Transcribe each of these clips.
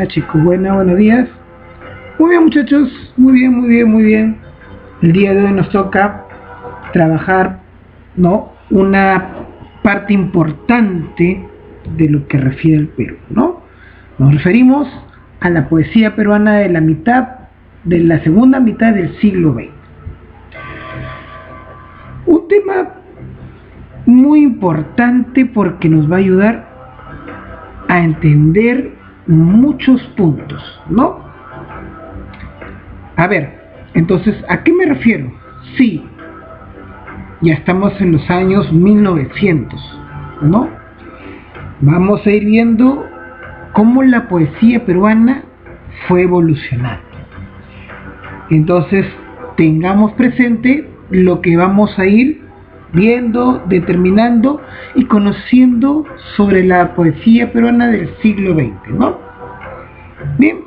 Buena chicos, buenos días. Muy bien muchachos, muy bien. El día de hoy nos toca trabajar, ¿no?, una parte importante de lo que refiere al Perú, ¿no? Nos referimos a la poesía peruana de la segunda mitad del siglo XX. Un tema muy importante porque nos va a ayudar a entender muchos puntos, ¿no? A ver, entonces, ¿a qué me refiero? Sí, ya estamos en los años 1900, ¿no? Vamos a ir viendo cómo la poesía peruana fue evolucionando. Entonces, tengamos presente lo que vamos a ir viendo, determinando y conociendo sobre la poesía peruana del siglo XX, ¿no? Bien,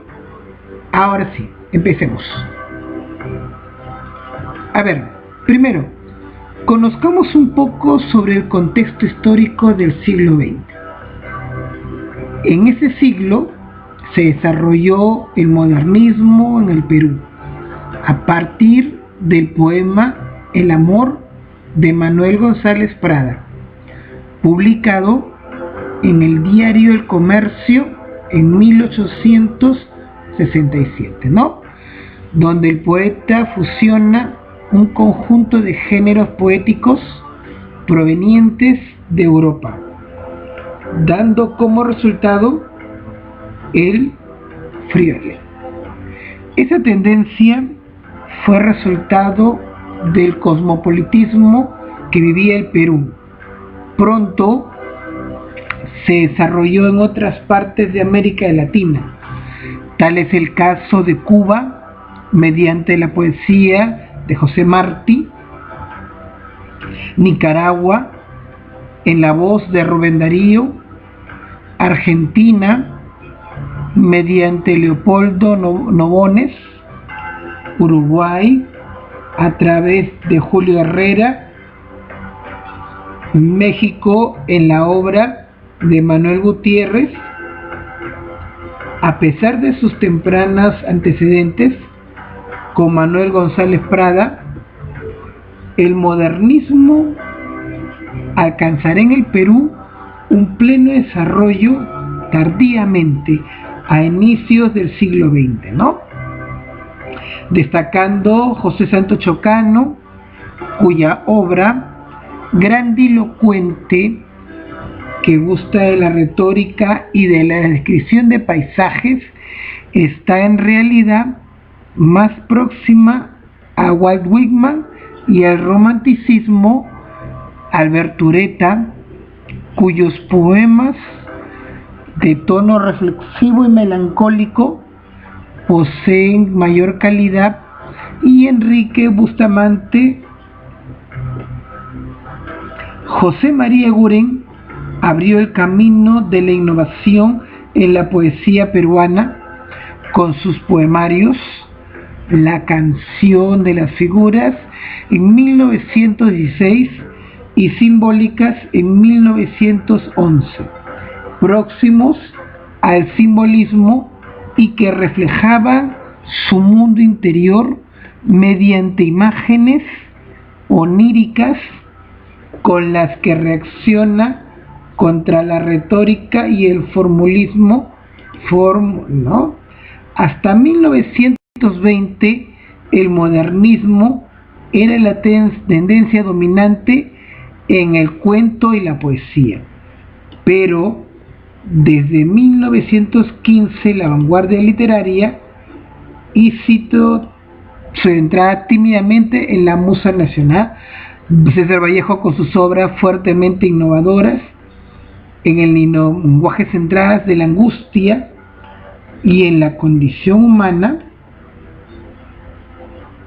ahora sí, empecemos. A ver, primero, conozcamos un poco sobre el contexto histórico del siglo XX. En ese siglo se desarrolló el modernismo en el Perú, a partir del poema El amor de Manuel González Prada, publicado en el diario El Comercio en 1867, ¿no? Donde el poeta fusiona un conjunto de géneros poéticos provenientes de Europa, dando como resultado el friole. Esa tendencia fue resultado del cosmopolitismo que vivía el Perú. Pronto se desarrolló en otras partes de América Latina. Tal es el caso de Cuba, mediante la poesía de José Martí; Nicaragua, en la voz de Rubén Darío; Argentina, mediante Leopoldo Nobones; Uruguay, a través de Julio Herrera; México, en la obra de Manuel Gutiérrez. A pesar de sus tempranas antecedentes con Manuel González Prada, el modernismo alcanzará en el Perú un pleno desarrollo tardíamente, a inicios del siglo XX, ¿no? Destacando José Santos Chocano, cuya obra grandilocuente, que gusta de la retórica y de la descripción de paisajes, está en realidad más próxima a Walt Whitman y al romanticismo. Alberto Ureta, cuyos poemas de tono reflexivo y melancólico poseen mayor calidad, y Enrique Bustamante. José María Eguren abrió el camino de la innovación en la poesía peruana con sus poemarios La canción de las figuras en 1916 y Simbólicas en 1911, próximos al simbolismo y que reflejaban su mundo interior mediante imágenes oníricas con las que reacciona contra la retórica y el formulismo, ¿no? Hasta 1920 el modernismo era la tendencia dominante en el cuento y la poesía, pero desde 1915 la vanguardia literaria, y cito, se entraba tímidamente en la musa nacional. César Vallejo, con sus obras fuertemente innovadoras en el lenguaje centradas de la angustia y en la condición humana,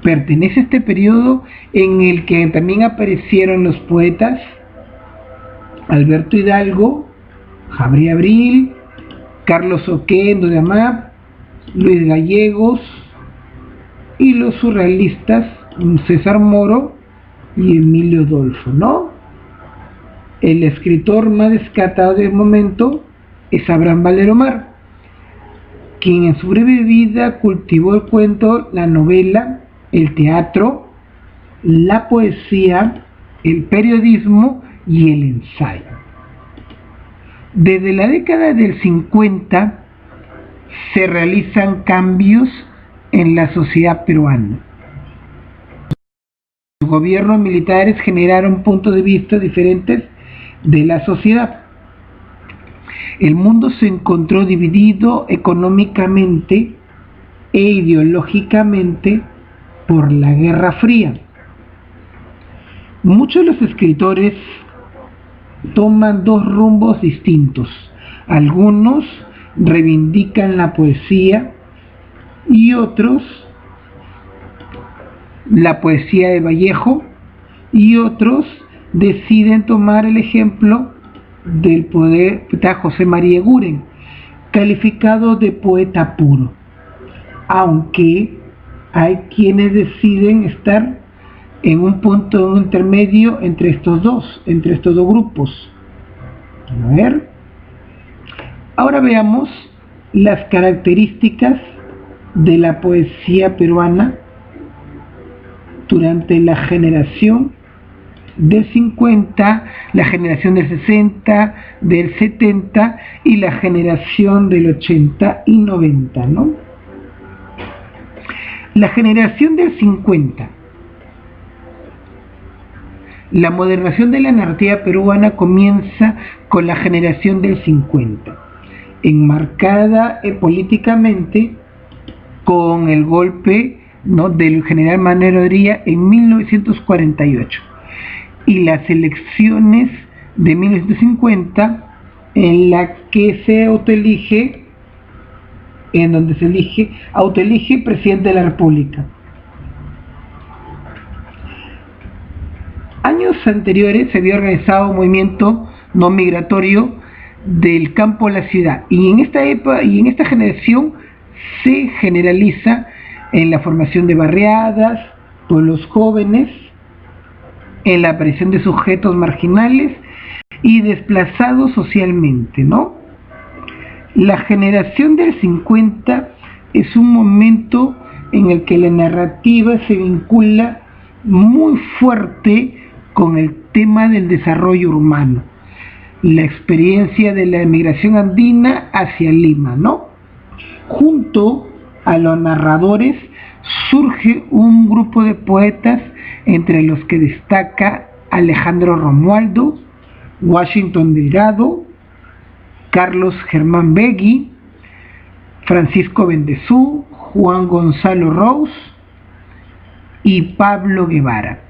pertenece a este periodo en el que también aparecieron los poetas Alberto Hidalgo, Jabri Abril, Carlos Oquendo de Amap, Luis Gallegos, y los surrealistas César Moro y Emilio Dolfo, ¿no? El escritor más destacado del momento es Abraham Valeromar. quien en su breve vida cultivó el cuento, la novela, el teatro, la poesía, el periodismo y el ensayo. Desde la década del 50 se realizan cambios en la sociedad peruana. Los gobiernos militares generaron puntos de vista diferentes de la sociedad. El mundo se encontró dividido económicamente e ideológicamente por la Guerra Fría. Muchos de los escritores toman dos rumbos distintos. Algunos reivindican la poesía y otros la poesía de Vallejo, y otros deciden tomar el ejemplo del poeta José María Eguren, calificado de poeta puro, aunque hay quienes deciden estar en un punto intermedio entre estos dos grupos. A ver, ahora veamos las características de la poesía peruana durante la generación del 50, la generación del 60, del 70 y la generación del 80 y 90, ¿no? La generación del 50. La modernación de la narrativa peruana comienza con la generación del 50, enmarcada políticamente con el golpe, ¿no?, del general Manuel Odría en 1948 y las elecciones de 1950 en la que se autoelige, autoelige presidente de la República. Años anteriores se había organizado un movimiento no migratorio del campo a la ciudad, y en esta época y en esta generación se generaliza en la formación de barriadas, pueblos jóvenes, en la aparición de sujetos marginales y desplazados socialmente, ¿no? La generación del 50 es un momento en el que la narrativa se vincula muy fuerte con el tema del desarrollo urbano, la experiencia de la emigración andina hacia Lima, ¿no? Junto a los narradores surge un grupo de poetas, entre los que destaca Alejandro Romualdo, Washington Delgado, Carlos Germán Begui, Francisco Bendezú, Juan Gonzalo Rous y Pablo Guevara.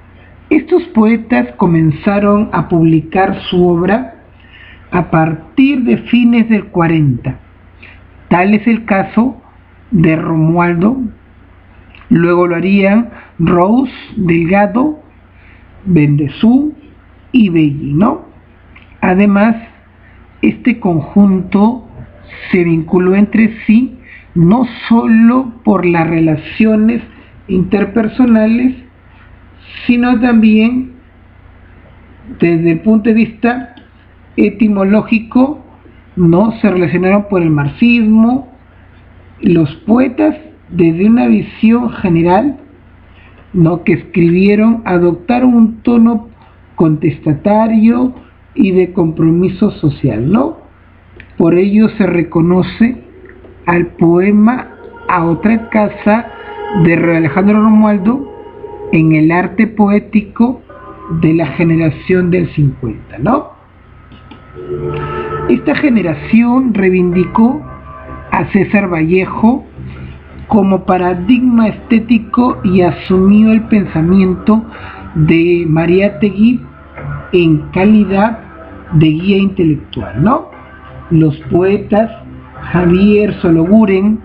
Estos poetas comenzaron a publicar su obra a partir de fines del 40. Tal es el caso de Romualdo, luego lo harían Rous, Delgado, Bendezú y Begui, ¿no? Además, este conjunto se vinculó entre sí no solo por las relaciones interpersonales, sino también desde el punto de vista etimológico, ¿no? Se relacionaron por el marxismo. Los poetas, desde una visión general, ¿no?, que escribieron, adoptaron un tono contestatario y de compromiso social, ¿no? Por ello se reconoce al poema A otra casa de Alejandro Romualdo en el arte poético de la generación del 50, ¿no? Esta generación reivindicó a César Vallejo como paradigma estético y asumió el pensamiento de Mariátegui en calidad de guía intelectual, ¿no? Los poetas Javier Sologuren,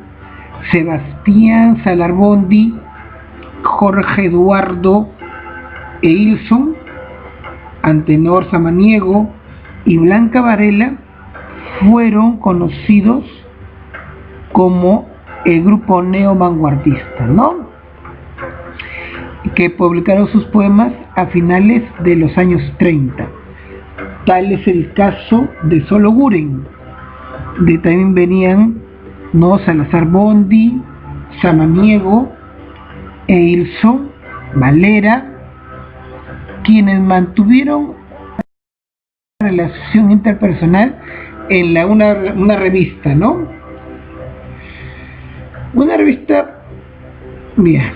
Sebastián Salarbondi, Jorge Eduardo Eilson, Antenor Samaniego y Blanca Varela fueron conocidos como el grupo neo-vanguardista, ¿no?, que publicaron sus poemas a finales de los años 30. Tal es el caso de Sologuren. También venían ¿no? Salazar Bondi, Samaniego e Ilson Valera, quienes mantuvieron una relación interpersonal en una revista, ¿no? Una revista, mira,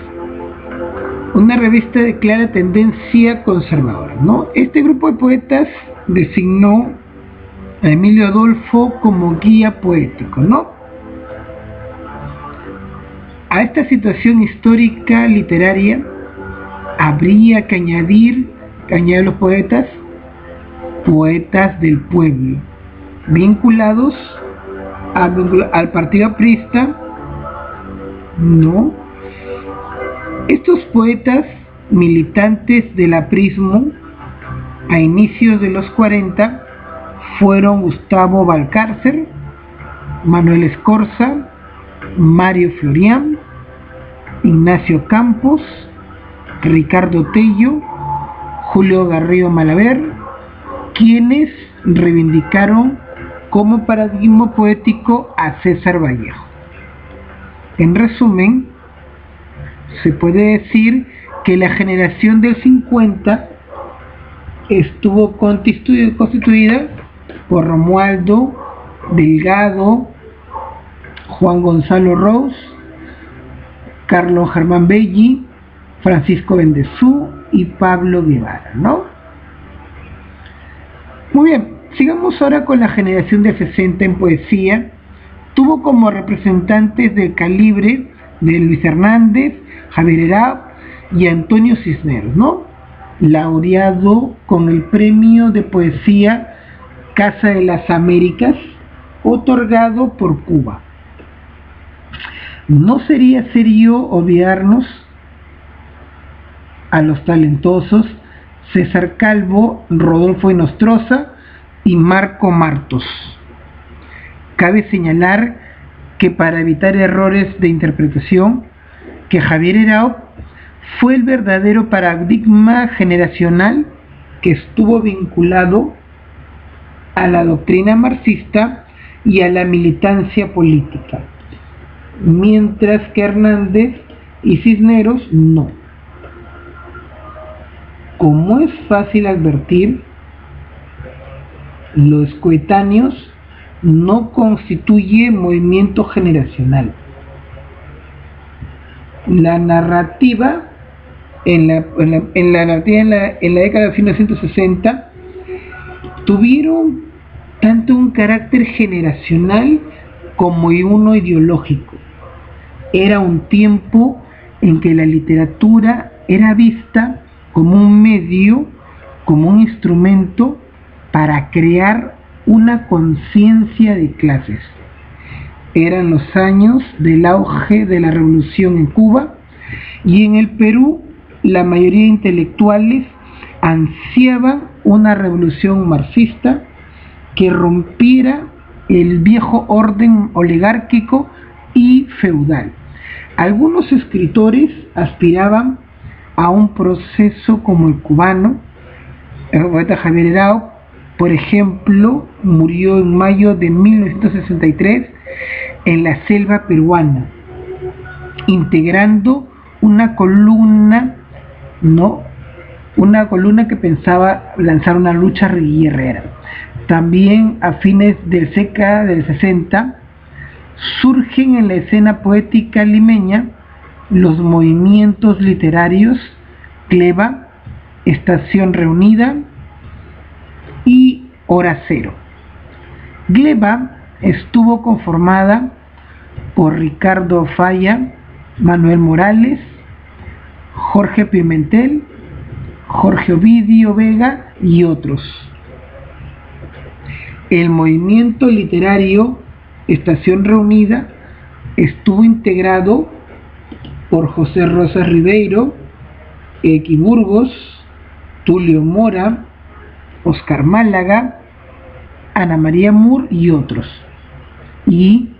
una revista de clara tendencia conservadora, ¿no? Este grupo de poetas designó a Emilio Adolfo como guía poético, ¿no? A esta situación histórica literaria habría que añadir a los poetas del pueblo, vinculados al partido aprista, ¿no? Estos poetas militantes del aprismo a inicios de los 40 fueron Gustavo Valcárcer, Manuel Escorza, Mario Florián, Ignacio Campos, Ricardo Tello, Julio Garrido Malaver, quienes reivindicaron como paradigma poético a César Vallejo. En resumen, se puede decir que la generación del 50 estuvo constituida por Romualdo, Delgado, Juan Gonzalo Rous, Carlos Germán Belli, Francisco Bendezú y Pablo Guevara, ¿no? Muy bien, sigamos ahora con la generación del 60 en poesía. Tuvo como representantes del calibre de Luis Hernández, Javier Herao y Antonio Cisneros, ¿no? Laureado con el premio de poesía Casa de las Américas, otorgado por Cuba. No sería serio olvidarnos a los talentosos César Calvo, Rodolfo Inostroza y Marco Martos. Cabe señalar que para evitar errores de interpretación, que Javier Herao fue el verdadero paradigma generacional que estuvo vinculado a la doctrina marxista y a la militancia política, mientras que Hernández y Cisneros no. Como es fácil advertir, los coetáneos no constituyen movimiento generacional. La narrativa en la década de 1960 tuvieron tanto un carácter generacional como uno ideológico. Era un tiempo en que la literatura era vista como un medio, como un instrumento para crear una conciencia de clases. Eran los años del auge de la revolución en Cuba, y en el Perú la mayoría de intelectuales ansiaban una revolución marxista que rompiera el viejo orden oligárquico y feudal. Algunos escritores aspiraban a un proceso como el cubano. El poeta Javier Herao, por ejemplo, murió en mayo de 1963 en la selva peruana, integrando una columna, ¿no? Una columna que pensaba lanzar una lucha guerrera. También a fines del década del 60 surgen en la escena poética limeña los movimientos literarios Cleva, Estación Reunida y Hora Cero. Gleba estuvo conformada por Ricardo Falla, Manuel Morales, Jorge Pimentel, Jorge Ovidio Vega y otros. El movimiento literario Estación Reunida estuvo integrado por José Rosas Ribeiro, Equi Burgos, Tulio Mora, Oscar Málaga, Ana María Moore y otros. Y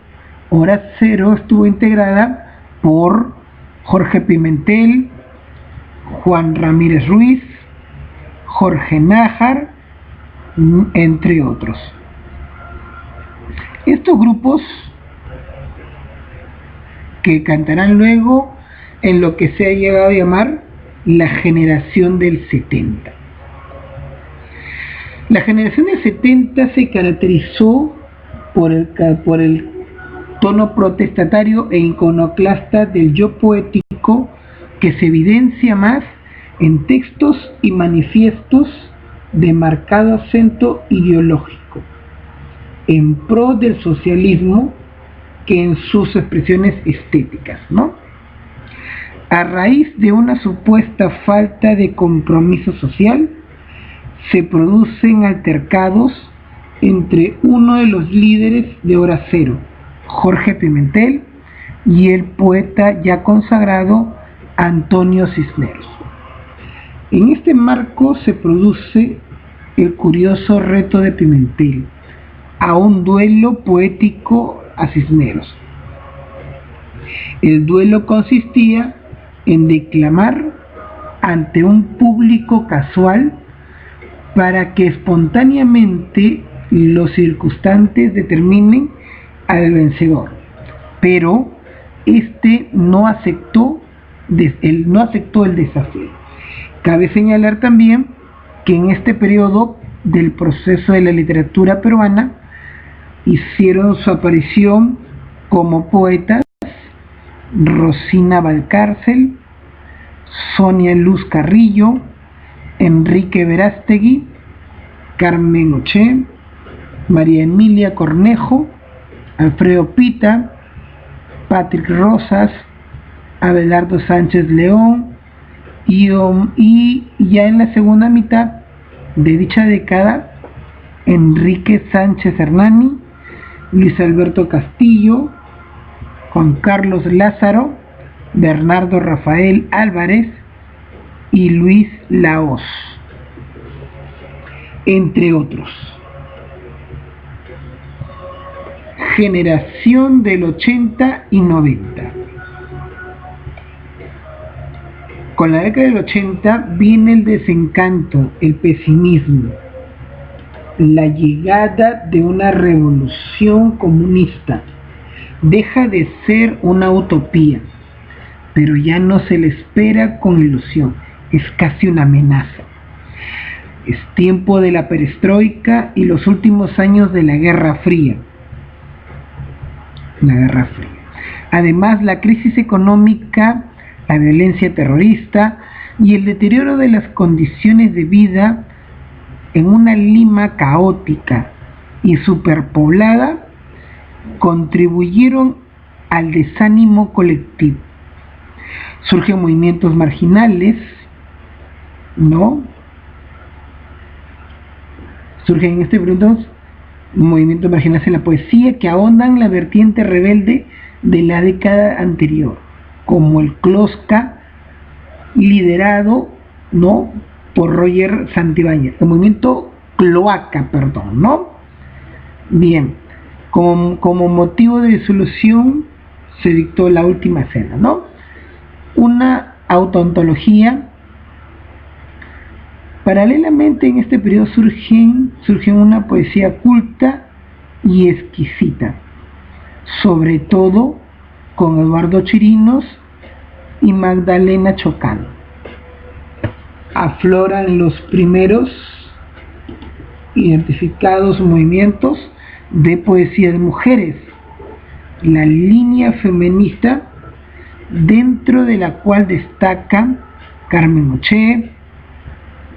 Hora Cero estuvo integrada por Jorge Pimentel, Juan Ramírez Ruiz, Jorge Nájar, entre otros. Estos grupos que cantarán luego en lo que se ha llegado a llamar la generación del 70. La generación del 70 se caracterizó por el tono protestatario e iconoclasta del yo poético, que se evidencia más en textos y manifiestos de marcado acento ideológico en pro del socialismo que en sus expresiones estéticas, ¿no? A raíz de una supuesta falta de compromiso social, se producen altercados entre uno de los líderes de Hora Cero, Jorge Pimentel, y el poeta ya consagrado Antonio Cisneros. En este marco se produce el curioso reto de Pimentel a un duelo poético a Cisneros. El duelo consistía en declamar ante un público casual para que espontáneamente los circunstantes determinen al vencedor, pero este no aceptó el desafío. Cabe señalar también que en este periodo del proceso de la literatura peruana hicieron su aparición como poetas Rosina Valcárcel, Sonia Luz Carrillo, Enrique Verástegui, Carmen Oché, María Emilia Cornejo, Alfredo Pita, Patrick Rosas, Abelardo Sánchez León, y ya en la segunda mitad de dicha década, Enrique Sánchez Hernani, Luis Alberto Castillo, Juan Carlos Lázaro, Bernardo Rafael Álvarez y Luis Lahoz, entre otros. Generación del 80 y 90. Con la década del 80 viene el desencanto, el pesimismo, la llegada de una revolución comunista. Deja de ser una utopía, pero ya no se le espera con ilusión, es casi una amenaza. Es tiempo de la perestroika y los últimos años de la Guerra Fría. Además, la crisis económica, la violencia terrorista y el deterioro de las condiciones de vida en una Lima caótica y superpoblada contribuyeron al desánimo colectivo. Surgen movimientos marginales, ¿no? Surgen en este periodo movimientos marginales en la poesía que ahondan la vertiente rebelde de la década anterior, como el Closca, liderado, ¿no?, por Roger Santibáñez, el movimiento Cloaca, ¿no? Bien, como motivo de disolución se dictó la última cena, ¿no? Una autoantología. Paralelamente en este periodo surgen una poesía culta y exquisita, sobre todo con Eduardo Chirinos y Magdalena Chocano. Afloran los primeros identificados movimientos de poesía de mujeres, la línea feminista, dentro de la cual destacan Carmen Oché,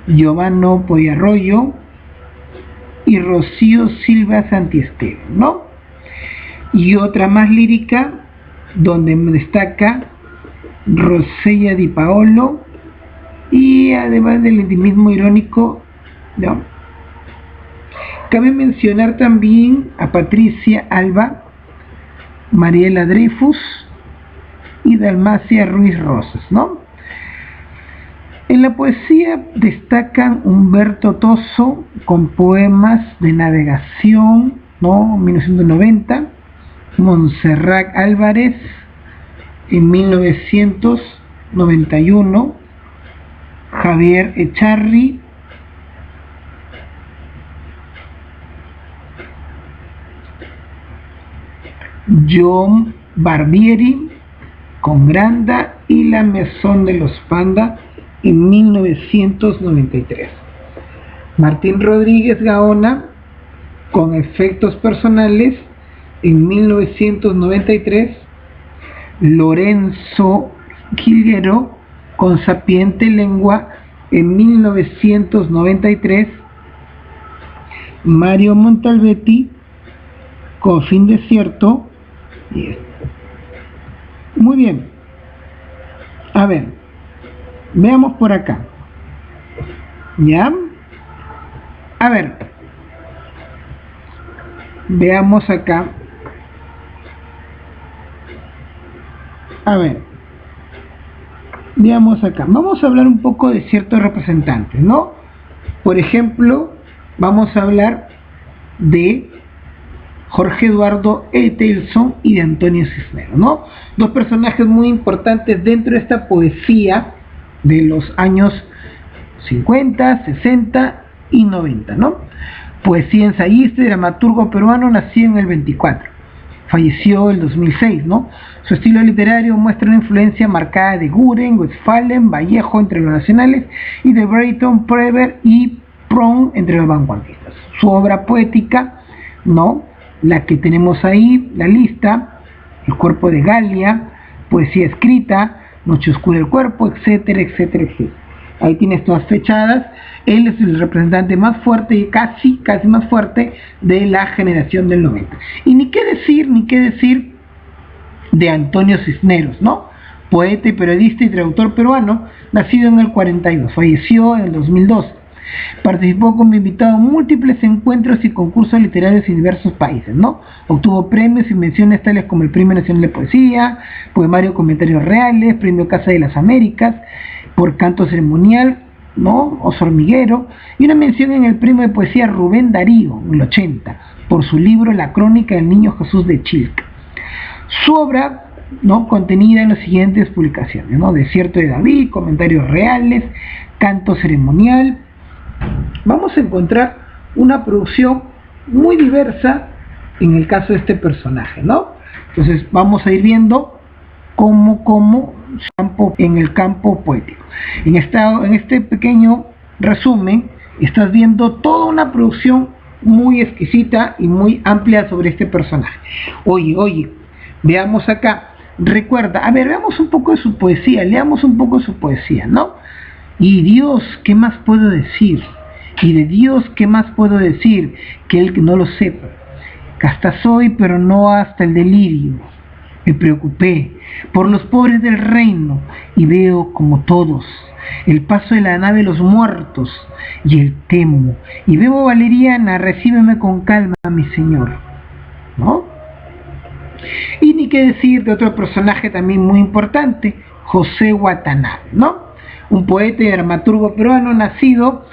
Giovanna Poyarroyo y Rocío Silva Santiesteban, ¿no? Y otra más lírica, donde destaca Rosella Di Paolo, y además del intimismo irónico, ¿no? Cabe mencionar también a Patricia Alba, Mariela Dreyfus y Dalmacia Ruiz Rosas, ¿no? En la poesía destacan Humberto Tosso con poemas de navegación, ¿no?, 1990, Montserrat Álvarez en 1991, Javier Echarri, John Barbieri con Granda y la Maison de los Panda en 1993. Martín Rodríguez Gaona con Efectos Personales en 1993. Lorenzo Gigliero con Sapiente Lengua en 1993. Mario Montalbetti con Fin Desierto. Muy bien. A ver, veamos por acá. ¿Ya? A ver, veamos acá. A ver, veamos acá. Vamos a hablar un poco de ciertos representantes, ¿no? Por ejemplo, vamos a hablar de Jorge Eduardo Etelson y de Antonio Cisneros, ¿no? Dos personajes muy importantes dentro de esta poesía de los años 50, 60 y 90, ¿no? Poesía, ensayista y dramaturgo peruano, nacido en el 24, falleció en el 2006, ¿no? Su estilo literario muestra una influencia marcada de Guren, Westphalen, Vallejo entre los nacionales y de Brayton, Prever y Prohm entre los vanguardistas. Su obra poética, ¿no? La que tenemos ahí, la lista: El cuerpo de Galia, Poesía escrita, Noche oscura del cuerpo, etcétera, etcétera, etcétera. Ahí tienes todas fechadas. Él es el representante más fuerte, casi más fuerte de la generación del 90. Y ni qué decir de Antonio Cisneros, ¿no? Poeta y periodista y traductor peruano, nacido en el 42, falleció en el 2012. Participó como invitado en múltiples encuentros y concursos literarios en diversos países, ¿no? Obtuvo premios y menciones tales como el Premio Nacional de Poesía, Poemario Comentarios Reales, Premio Casa de las Américas, por canto ceremonial, ¿no? Oso Hormiguero, y una mención en el Premio de Poesía Rubén Darío, en el 80, por su libro La Crónica del Niño Jesús de Chilca. Su obra, ¿no?, contenida en las siguientes publicaciones, ¿no? Desierto de David, Comentarios Reales, Canto Ceremonial. Vamos a encontrar una producción muy diversa en el caso de este personaje, ¿no? Entonces vamos a ir viendo cómo en el campo poético. En este pequeño resumen estás viendo toda una producción muy exquisita y muy amplia sobre este personaje. Oye, veamos acá. Recuerda, a ver, veamos un poco de su poesía, leamos un poco de su poesía, ¿no? Y Dios, ¿qué más puedo decir? Y de Dios, ¿qué más puedo decir? Que él que no lo sepa. Que hasta soy, pero no hasta el delirio. Me preocupé por los pobres del reino y veo como todos el paso de la nave de los muertos y el temo. Y bebo valeriana, recíbeme con calma, mi señor, ¿no? Y ni qué decir de otro personaje también muy importante, José Watanabe, ¿no? Un poeta y dramaturgo peruano nacido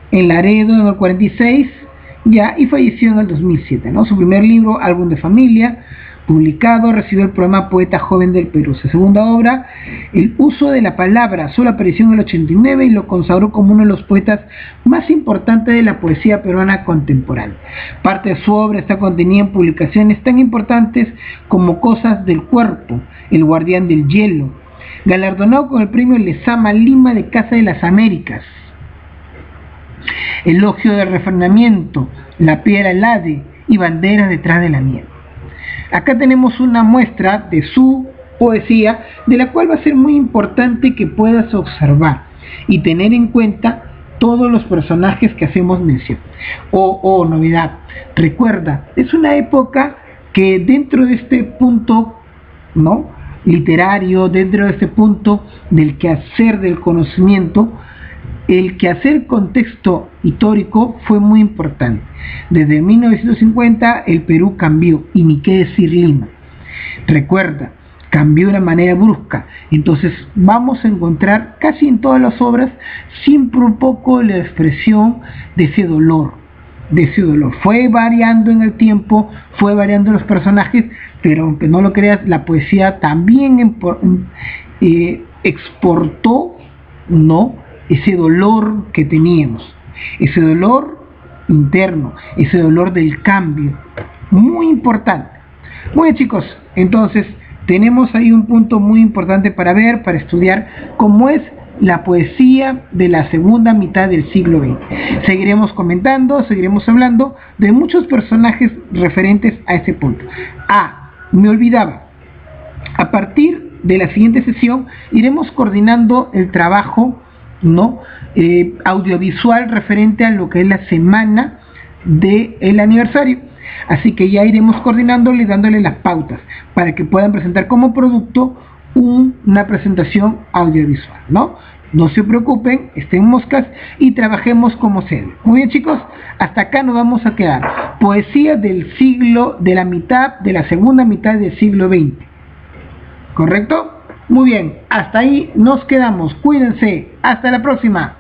en Laredo en el 46 ya y falleció en el 2007, ¿no? Su primer libro, Álbum de Familia, publicado, recibió el programa Poeta Joven del Perú. Su segunda obra, El uso de la palabra, solo apareció en el 89 y lo consagró como uno de los poetas más importantes de la poesía peruana contemporánea. Parte de su obra está contenida en publicaciones tan importantes como Cosas del Cuerpo, El Guardián del Hielo, galardonado con el premio Lezama Lima de Casa de las Américas, Elogio del Refrenamiento, La Piedra Helade y Banderas detrás de la nieve. Acá tenemos una muestra de su poesía, de la cual va a ser muy importante que puedas observar y tener en cuenta todos los personajes que hacemos mención. Novedad, recuerda, es una época que dentro de este punto, ¿no?, literario, dentro de este punto del quehacer del conocimiento, el quehacer contexto histórico fue muy importante. Desde 1950 el Perú cambió, y ni qué decir Lima. Recuerda, cambió de una manera brusca. Entonces vamos a encontrar casi en todas las obras siempre un poco la expresión de ese dolor. Fue variando en el tiempo, fue variando los personajes, pero aunque no lo creas, la poesía también exportó, ¿no?, ese dolor que teníamos, ese dolor interno, ese dolor del cambio, muy importante. Muy bien, chicos, entonces te tenemos ahí un punto muy importante para ver, para estudiar, como es la poesía de la segunda mitad del siglo XX. Seguiremos comentando, seguiremos hablando de muchos personajes referentes a ese punto. Me olvidaba, a partir de la siguiente sesión iremos coordinando el trabajo, ¿no? Audiovisual referente a lo que es la semana del aniversario. Así que ya iremos coordinándole y dándole las pautas para que puedan presentar como producto una presentación audiovisual, ¿no? No se preocupen, estén moscas y trabajemos como se debe. Muy bien, chicos, hasta acá nos vamos a quedar. Poesía del siglo, de la segunda mitad del siglo XX. ¿Correcto? Muy bien, hasta ahí nos quedamos. Cuídense, hasta la próxima.